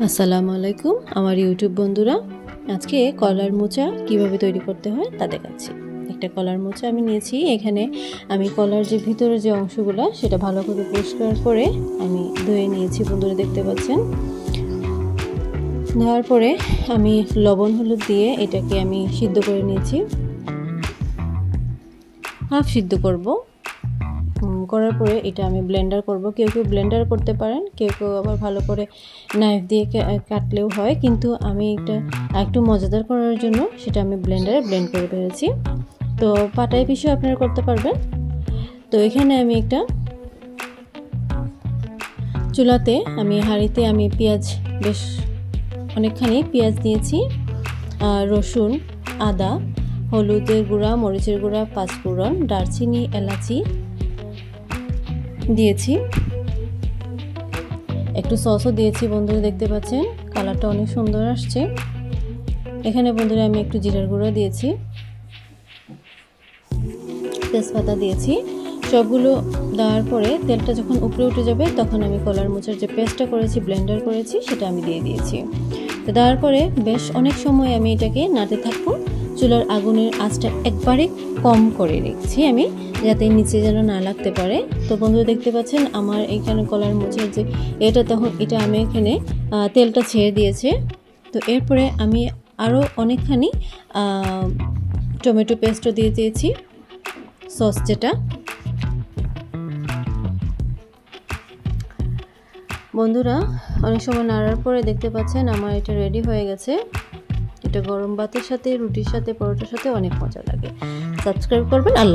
আসসালামু আলাইকুম আমার ইউটিউব বন্ধুরা, আজকে কলার মোচা কিভাবে তৈরি করতে হয় তা দেখাচ্ছি। একটা কলার মোচা আমি নিয়েছি। এখানে আমি কলার যে ভিতরে যে অংশগুলো সেটা ভালো করে পরিষ্কার করে আমি ধুয়ে নিয়েছি। বন্ধুরা দেখতে পাচ্ছেন, ধোয়ার পরে আমি লবণ হলুদ দিয়ে এটাকে আমি সিদ্ধ করে নিয়েছি। হাফ সিদ্ধ করব। করার পরে এটা আমি ব্লেন্ডার করব। কেউ কেউ ব্লেন্ডার করতে পারেন, কেউ কেউ আবার ভালো করে নাইফ দিয়ে কাটলেও হয়, কিন্তু আমি এটা একটু মজাদার করার জন্য সেটা আমি ব্লেন্ডারে ব্লেন্ড করে ফেলেছি। তো পাটায় পিষেও আপনারা করতে পারবেন। তো এখানে আমি একটা চুলাতে হাঁড়িতে আমি পেঁয়াজ, বেশ অনেকখানি পেঁয়াজ দিয়েছি, রসুন, আদা, হলুদের গুঁড়া, মরিচের গুঁড়া, পাঁচফোড়ন, দারচিনি, এলাচি দিয়েছি। একটু সসও দিয়েছি। বন্ধুরা দেখতে পাচ্ছেন কালারটা অনেক সুন্দর আসছে। এখানে বন্ধুরা আমি একটু জিরার গুঁড়ো দিয়েছি, তেজপাতা দিয়েছি। সবগুলো দেওয়ার পরে তেলটা যখন উপরে উঠে যাবে তখন আমি কলার মোচার যে পেস্টটা করেছি, ব্লেন্ডার করেছি, সেটা আমি দিয়ে দিয়েছি। তো দেওয়ার পরে বেশ অনেক সময় আমি এটাকে নাড়তে থাকবো। চুলার আগুনের আঁচটা একবারে কম করে রেখেছি আমি, যাতে নিচে যেন না লাগতে পারে। তো বন্ধুরা দেখতে পাচ্ছেন আমার এখানে কলার মোচার যে এটা আমি এখানে তেলটা ছেড়ে দিয়েছে। তো এরপরে আমি আরও অনেকখানি টমেটো পেস্টও দিয়ে দিয়েছি, সস যেটা। বন্ধুরা অনেক সময় নাড়ার পরে দেখতে পাচ্ছেন আমার এটা রেডি হয়ে গেছে। এটা গরম ভাতের সাথে, রুটির সাথে, পরোটার সাথে অনেক মজা লাগে। সাবস্ক্রাইব করবেন। আল্লাহ।